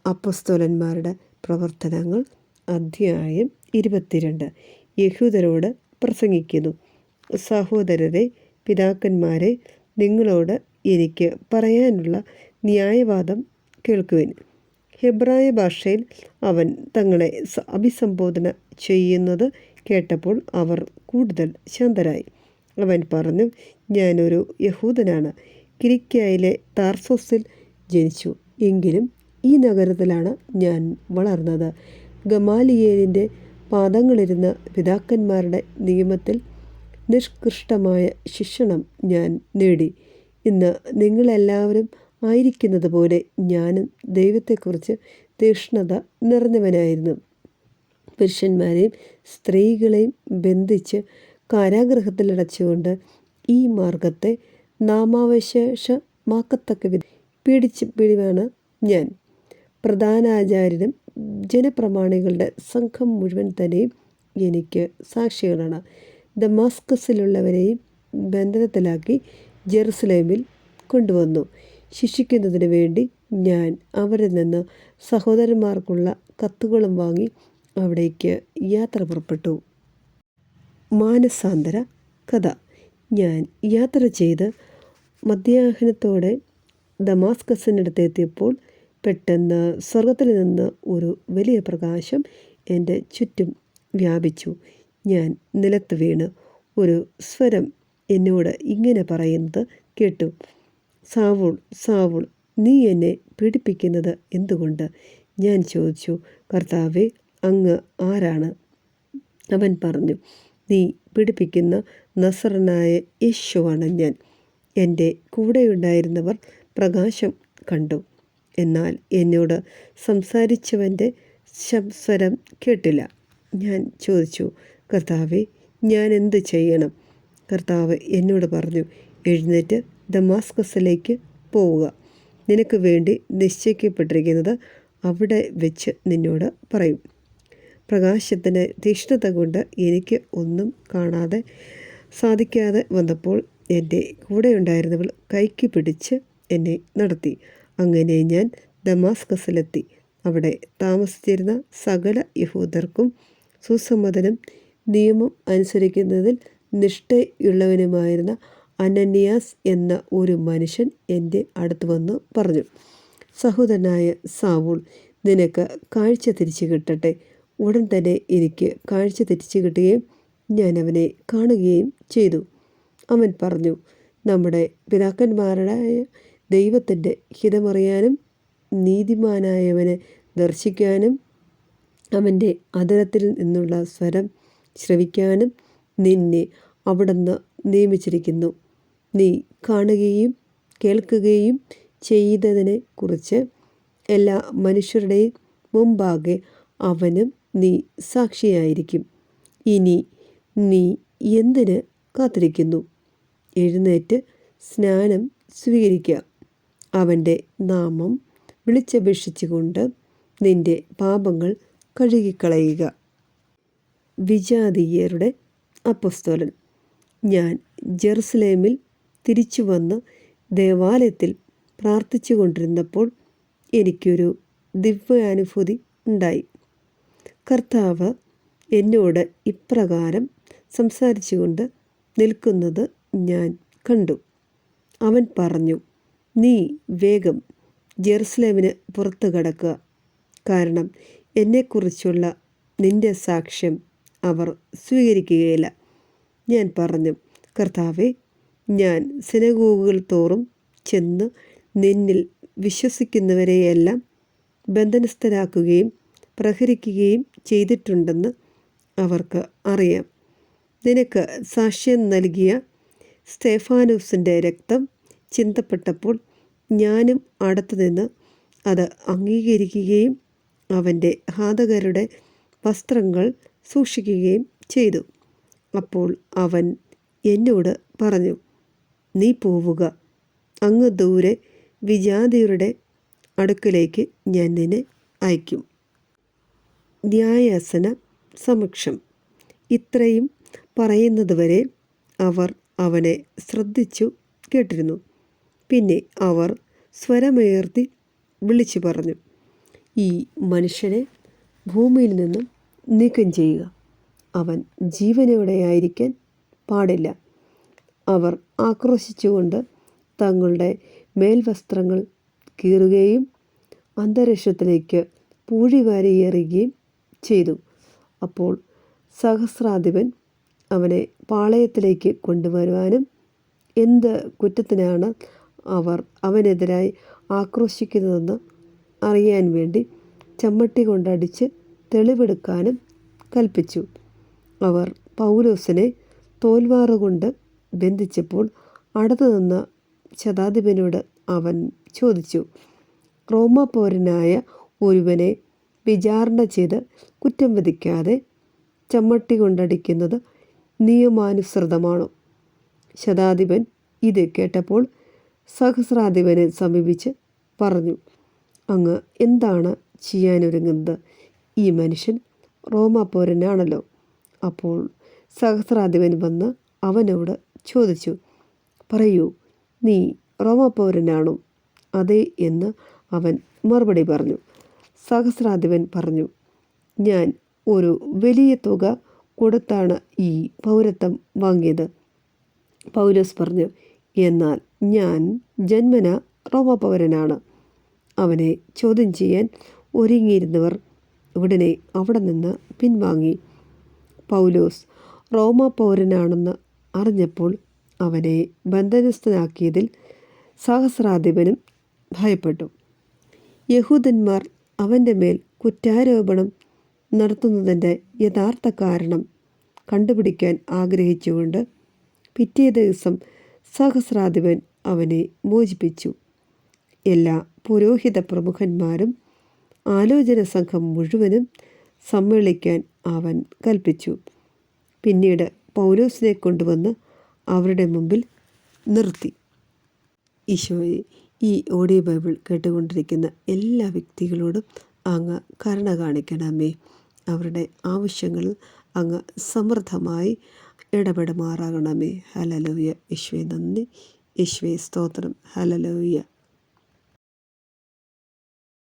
അപ്പോസ്തലന്മാരുടെ പ്രവർത്തനങ്ങൾ അധ്യായം 22. യഹൂദരോട് പ്രസംഗിക്കുന്നു. സഹോദരരെ, പിതാക്കന്മാരെ, നിങ്ങളോട് എനിക്ക് പറയാനുള്ള ന്യായവാദം കേൾക്കുവിൻ. ഹെബ്രായ ഭാഷയിൽ അവൻ തങ്ങളെ അഭിസംബോധന ചെയ്യുന്നത് കേട്ടപ്പോൾ അവർ കൂടുതൽ ശാന്തരായി. അവൻ പറഞ്ഞു, ഞാനൊരു യഹൂദനാണ്. കിലിക്യായിലെ താർസോസിൽ ജനിച്ചു. എങ്കിലും ഈ നഗരത്തിലാണ് ഞാൻ വളർന്നത്. ഗമാലിയേലിൻ്റെ പാദങ്ങളിരുന്ന പിതാക്കന്മാരുടെ നിയമത്തിൽ നിഷ്കൃഷ്ടമായ ശിക്ഷണം ഞാൻ നേടി. ഇന്ന് നിങ്ങളെല്ലാവരും ആയിരിക്കുന്നത് പോലെ ഞാനും ദൈവത്തെക്കുറിച്ച് തീക്ഷ്ണത നിറഞ്ഞവനായിരുന്നു. പുരുഷന്മാരെയും സ്ത്രീകളെയും ബന്ധിച്ച് കാരാഗൃഹത്തിലടച്ചുകൊണ്ട് ഈ മാർഗത്തെ നാമാവശേഷമാക്കത്തക്ക വിധം പീഡിപ്പിച്ചവനാണ് ഞാൻ. പ്രധാനാചാര്യരും ജനപ്രമാണികളുടെ സംഘം മുഴുവൻ തന്നെയും എനിക്ക് സാക്ഷികളാണ്. ദമാസ്കസിലുള്ളവരെയും ബന്ധനത്തിലാക്കി ജെറുസലേമിൽ കൊണ്ടുവന്നു. ശിക്ഷിക്കുന്നതിന് വേണ്ടി ഞാൻ അവരിൽ നിന്ന് സഹോദരന്മാർക്കുള്ള കത്തുകളും വാങ്ങി അവിടേക്ക് യാത്ര പുറപ്പെട്ടു. മാനസാന്തര കഥ. ഞാൻ യാത്ര ചെയ്ത് മധ്യാഹ്നത്തോടെ ദമാസ്കസിനടുത്ത് എത്തിയപ്പോൾ പെട്ടെന്ന് സ്വർഗത്തിൽ നിന്ന് ഒരു വലിയ പ്രകാശം എൻ്റെ ചുറ്റും വ്യാപിച്ചു. ഞാൻ നിലത്ത് വീണ് ഒരു സ്വരം എന്നോട് ഇങ്ങനെ പറയുന്നത് കേട്ടു: സാവൂൾ, സാവൂൾ, നീ എന്നെ പീഡിപ്പിക്കുന്നത് എന്തുകൊണ്ട്? ഞാൻ ചോദിച്ചു, കർത്താവേ, അങ്ങ് ആരാണ്? അവൻ പറഞ്ഞു, നീ പീഡിപ്പിക്കുന്ന നസറനായ യേശുവാണ് ഞാൻ. എൻ്റെ കൂടെയുണ്ടായിരുന്നവർ പ്രകാശം കണ്ടു, എന്നാൽ എന്നോട് സംസാരിച്ചവൻ്റെ സ്വരം കേട്ടില്ല. ഞാൻ ചോദിച്ചു, കർത്താവേ, ഞാൻ എന്ത് ചെയ്യണം? കർത്താവ് എന്നോട് പറഞ്ഞു, എഴുന്നേറ്റ് ദമാസ്കസിലേക്ക് പോവുക. നിനക്ക് വേണ്ടി നിശ്ചയിക്കപ്പെട്ടിരിക്കുന്നത് അവിടെ വെച്ച് നിന്നോട് പറയും. പ്രകാശത്തിൻ്റെ തീക്ഷ്ണത കൊണ്ട് എനിക്ക് ഒന്നും കാണാതെ സാധിക്കാതെ വന്നപ്പോൾ എൻ്റെ കൂടെയുണ്ടായിരുന്നവൾ കൈക്ക് പിടിച്ച് എന്നെ നടത്തി. അങ്ങനെ ഞാൻ ദമാസ്കസിലെത്തി. അവിടെ താമസിച്ചിരുന്ന സകല യഹൂദർക്കും സുസമ്മതനും നിയമം അനുസരിക്കുന്നതിൽ നിഷ്ഠയുള്ളവനുമായിരുന്ന അനന്യാസ് എന്ന ഒരു മനുഷ്യൻ എൻ്റെ അടുത്ത് വന്ന് പറഞ്ഞു, സഹോദരനായ സാവൂൾ, നിനക്ക് കാഴ്ച തിരിച്ചു കിട്ടട്ടെ. ഉടൻ തന്നെ എനിക്ക് കാഴ്ച തിരിച്ചു കിട്ടുകയും ഞാൻ അവനെ കാണുകയും ചെയ്തു. അവൻ പറഞ്ഞു, നമ്മുടെ പിതാക്കന്മാരുടെ ദൈവത്തിൻ്റെ ഹിതമറിയാനും നീതിമാനായവനെ ദർശിക്കാനും അവൻ്റെ അധരത്തിൽ നിന്നുള്ള സ്വരം ശ്രവിക്കാനും നിന്നെ അവിടുന്ന് നിയമിച്ചിരിക്കുന്നു. നീ കാണുകയും കേൾക്കുകയും ചെയ്തതിനെ കുറിച്ച് എല്ലാ മനുഷ്യരുടെയും മുമ്പാകെ അവനും നീ സാക്ഷിയായിരിക്കും. ഇനി നീ എന്തിന് കാത്തിരിക്കുന്നു? എഴുന്നേറ്റ് സ്നാനം സ്വീകരിക്കുക. അവൻ്റെ നാമം വിളിച്ചപേക്ഷിച്ചുകൊണ്ട് നിന്റെ പാപങ്ങൾ കഴുകിക്കളയുക. വിജാതീയരുടെ അപ്പോസ്തലൻ. ഞാൻ ജെറുസലേമിൽ തിരിച്ചു വന്ന് ദേവാലയത്തിൽ പ്രാർത്ഥിച്ചു കൊണ്ടിരുന്നപ്പോൾ എനിക്കൊരു ദിവ്യാനുഭൂതി ഉണ്ടായി. കർത്താവ് എന്നോട് ഇപ്രകാരം സംസാരിച്ചുകൊണ്ട് നിൽക്കുന്നത് ഞാൻ കണ്ടു. അവൻ പറഞ്ഞു, നീ വേഗം ജെറുസലേമിന് പുറത്തു കടക്കുക. കാരണം എന്നെക്കുറിച്ചുള്ള നിന്റെ സാക്ഷ്യം അവർ സ്വീകരിക്കുകയില്ല. ഞാൻ പറഞ്ഞു, കർത്താവേ, ഞാൻ സിനഗോഗുകൾ തോറും ചെന്ന് നിന്നിൽ വിശ്വസിക്കുന്നവരെയെല്ലാം ബന്ധനസ്ഥരാക്കുകയും പ്രഹരിക്കുകയും ചെയ്തിട്ടുണ്ടെന്ന് അവർക്ക് അറിയാം. നിനക്ക് സാക്ഷ്യം നൽകിയ സ്തെഫാനോസിൻ്റെ രക്തം ചിന്തപ്പെട്ടപ്പോൾ ഞാനും അടുത്തുനിന്ന് അത് അംഗീകരിക്കുകയും അവൻ്റെ ഘാതകരുടെ വസ്ത്രങ്ങൾ സൂക്ഷിക്കുകയും ചെയ്തു. അപ്പോൾ അവൻ എന്നോട് പറഞ്ഞു, നീ പോവുക. അങ്ങ് ദൂരെ വിജാതിയരുടെ അടുക്കലേക്ക് ഞാൻ നിന്നെ അയക്കും. ന്യായാസന സമക്ഷം. ഇത്രയും പറയുന്നതുവരെ അവർ അവനെ ശ്രദ്ധിച്ചു കേട്ടിരുന്നു. പിന്നെ അവർ സ്വരമുയർത്തി വിളിച്ചു പറഞ്ഞു, ഈ മനുഷ്യനെ ഭൂമിയിൽ നിന്നും നീക്കം ചെയ്യുക. അവൻ ജീവനോടെയായിരിക്കാൻ പാടില്ല. അവർ ആക്രോശിച്ചുകൊണ്ട് തങ്ങളുടെ മേൽവസ്ത്രങ്ങൾ കീറുകയും അന്തരീക്ഷത്തിലേക്ക് പൂഴിവാരിയെറിയുകയും ചെയ്തു. അപ്പോൾ സഹസ്രാധിപൻ അവനെ പാളയത്തിലേക്ക് കൊണ്ടുവരുവാനും എന്ത് കുറ്റത്തിനാണ് അവർ അവനെതിരായി ആക്രോശിക്കുന്നതെന്ന് അറിയാൻ വേണ്ടി ചമ്മട്ടി കൊണ്ടടിച്ച് തെളിവെടുക്കാനും കൽപ്പിച്ചു. അവർ പൗലോസിനെ തോൽവാറുകൊണ്ട് ബന്ധിച്ചപ്പോൾ അടുത്തു നിന്ന ശതാധിപനോട് അവൻ ചോദിച്ചു, റോമാപൗരനായ ഒരുവനെ വിചാരണ ചെയ്ത് കുറ്റം വിധിക്കാതെ ചമ്മട്ടി കൊണ്ടടിക്കുന്നത് നിയമാനുസൃതമാണോ? ശതാധിപൻ ഇത് കേട്ടപ്പോൾ സഹസ്രാധിപനെ സമീപിച്ച് പറഞ്ഞു, അങ്ങ് എന്താണ് ചെയ്യാനൊരുങ്ങുന്നത്? ഈ മനുഷ്യൻ റോമാപൗരനാണല്ലോ. അപ്പോൾ സഹസ്രാധിപൻ വന്ന് അവനോട് ചോദിച്ചു, പറയൂ, നീ റോമാപൗരനാണോ? അതെ എന്ന് അവൻ മറുപടി പറഞ്ഞു. സഹസ്രാധിപൻ പറഞ്ഞു, ഞാൻ ഒരു വലിയ തുക കൊടുത്താണ് ഈ പൗരത്വം വാങ്ങിയത്. പൗലോസ് പറഞ്ഞു, എന്നാൽ ഞാൻ ജന്മന റോമാപൗരനാണ്. അവനെ ചോദ്യം ചെയ്യാൻ ഒരുങ്ങിയിരുന്നവർ ഉടനെ അവിടെ നിന്ന് പിൻവാങ്ങി. പൗലോസ് റോമാപൗരനാണെന്ന് അറിഞ്ഞപ്പോൾ അവനെ ബന്ധനസ്ഥനാക്കിയതിൽ സഹസ്രാധിപനും ഭയപ്പെട്ടു. യഹൂദന്മാർ അവൻ്റെ മേൽ കുറ്റാരോപണം നടത്തുന്നതിൻ്റെ യഥാർത്ഥ കാരണം കണ്ടുപിടിക്കാൻ ആഗ്രഹിച്ചുകൊണ്ട് പിറ്റേ ദിവസം സഹസ്രാധിപൻ അവനെ മോചിപ്പിച്ചു. എല്ലാ പുരോഹിത പ്രമുഖന്മാരും ആലോചന സംഘം മുഴുവനും സമ്മേളിക്കാൻ അവൻ കൽപ്പിച്ചു. പിന്നീട് പൗലോസിനെ കൊണ്ടുവന്ന് അവരുടെ മുമ്പിൽ നിർത്തി. ഈശോയെ, ഈ ഓഡിയോ ബൈബിൾ കേട്ടുകൊണ്ടിരിക്കുന്ന എല്ലാ വ്യക്തികളോടും അങ്ങ് കരുണ കാണിക്കണമേ. അവരുടെ ആവശ്യങ്ങളിൽ അങ്ങ് സമൃദ്ധമായി ഇടപെടുമാറാകണമേ. ഹല്ലേലൂയ. യേശുവേ നന്ദി, യേശുവേ സ്തോത്രം. ഹല്ലേലൂയ.